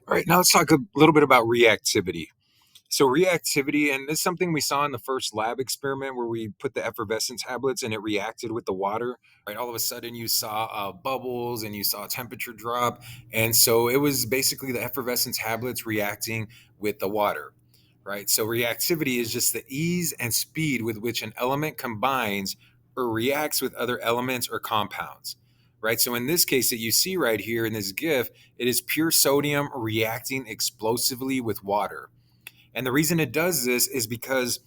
All right, now let's talk a little bit about reactivity. So, reactivity, and this is something we saw in the first lab experiment where we put the effervescent tablets and it reacted with the water. Right, all of a sudden you saw bubbles and you saw temperature drop, and so it was basically the effervescent tablets reacting with the water. Right, so reactivity is just the ease and speed with which an element combines or reacts with other elements or compounds. Right, so in this case that you see right here in this GIF, it is pure sodium reacting explosively with water. And the reason it does this is because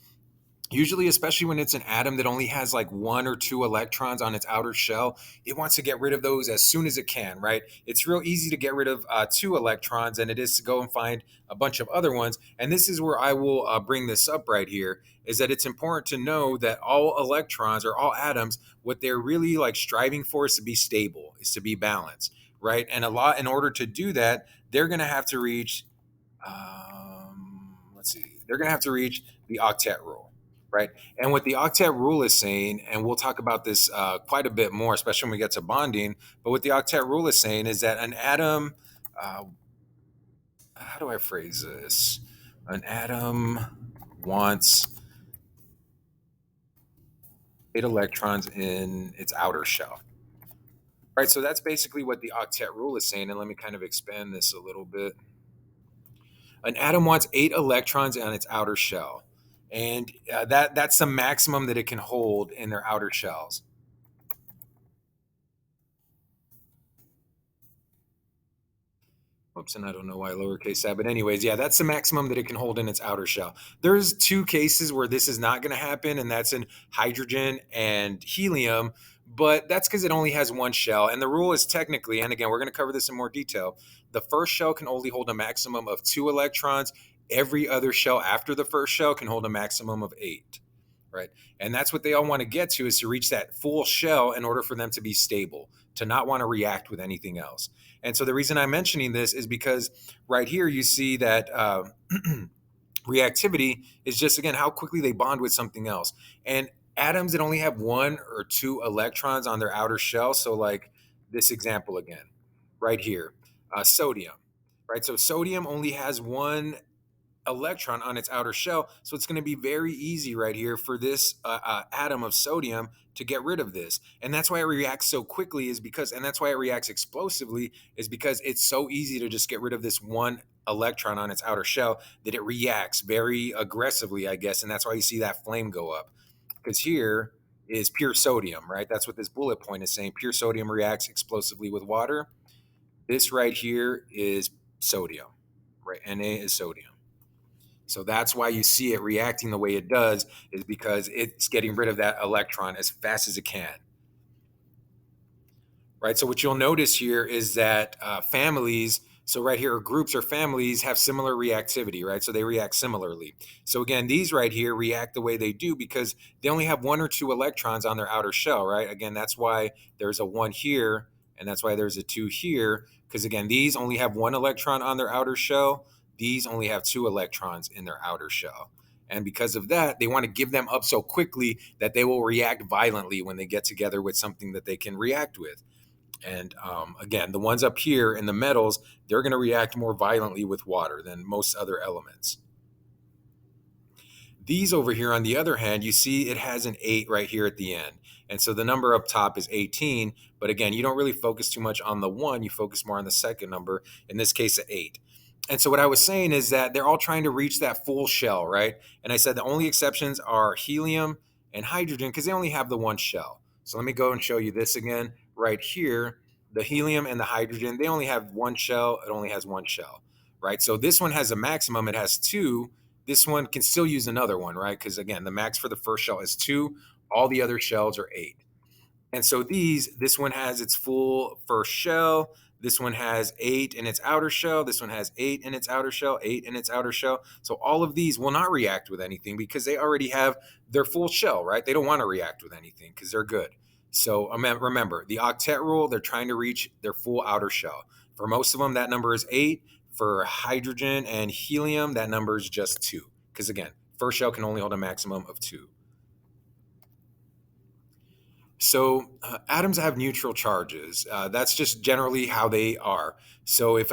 usually, especially when it's an atom that only has like one or two electrons on its outer shell, it wants to get rid of those as soon as it can, right? It's real easy to get rid of two electrons than it is to go and find a bunch of other ones. And this is where I will bring this up right here, is that it's important to know that all electrons or all atoms, what they're really like striving for is to be stable, is to be balanced, right? And in order to do that, they're going to have to reach let's see, they're going to have to reach the octet rule, right? And what the octet rule is saying, and we'll talk about this quite a bit more, especially when we get to bonding, but what the octet rule is saying is that an atom, uh, how do I phrase this? An atom wants 8 electrons in its outer shell. Right, so that's basically what the octet rule is saying. And let me kind of expand this a little bit. An atom wants 8 electrons on its outer shell, and that's the maximum that it can hold in their outer shells. Oops, and I don't know why lowercase that, but anyways, yeah, that's the maximum that it can hold in its outer shell. There's two cases where this is not going to happen, and that's in hydrogen and helium, but that's because it only has one shell. And the rule is technically, and again, we're going to cover this in more detail, the first shell can only hold a maximum of 2 electrons. Every other shell after the first shell can hold a maximum of 8. Right. And that's what they all want to get to, is to reach that full shell in order for them to be stable, to not want to react with anything else. And so the reason I'm mentioning this is because right here you see that reactivity is just, again, how quickly they bond with something else. And atoms that only have 1 or 2 electrons on their outer shell, so like this example again, right here, sodium, right? So sodium only has one electron on its outer shell. So it's going to be very easy right here for this atom of sodium to get rid of this. And that's why it reacts so quickly, is because, and that's why it reacts explosively, is because it's so easy to just get rid of this one electron on its outer shell that it reacts very aggressively, I guess. And that's why you see that flame go up. Because here is pure sodium, right? That's what this bullet point is saying. Pure sodium reacts explosively with water. This right here is sodium, right? Na is sodium. So that's why you see it reacting the way it does, is because it's getting rid of that electron as fast as it can. Right. So what you'll notice here is that families, so right here, groups or families have similar reactivity, right? So they react similarly. So again, these right here react the way they do because they only have 1 or 2 electrons on their outer shell, right? Again, that's why there's a 1 here, and that's why there's a 2 here, because again, these only have 1 electron on their outer shell. These only have 2 electrons in their outer shell. And because of that, they want to give them up so quickly that they will react violently when they get together with something that they can react with. And again, the ones up here in the metals, they're going to react more violently with water than most other elements. These over here, on the other hand, you see it has an 8 right here at the end. And so the number up top is 18. But again, you don't really focus too much on the 1. You focus more on the second number, in this case, the 8. And so what I was saying is that they're all trying to reach that full shell, right? And I said the only exceptions are helium and hydrogen because they only have the one shell. So let me go and show you this again. Right here, the helium and the hydrogen, they only have one shell. It only has one shell, right? So this one has a maximum. It has 2. This one can still use another one, right? Because again, the max for the first shell is 2. All the other shells are 8. And so this one has its full first shell. This one has 8 in its outer shell. This one has 8 in its outer shell, 8 in its outer shell. So all of these will not react with anything because they already have their full shell, right? They don't want to react with anything because they're good. So remember, the octet rule, they're trying to reach their full outer shell. For most of them, that number is 8. For hydrogen and helium, that number is just 2. Because again, first shell can only hold a maximum of 2. So atoms have neutral charges. That's just generally how they are. So if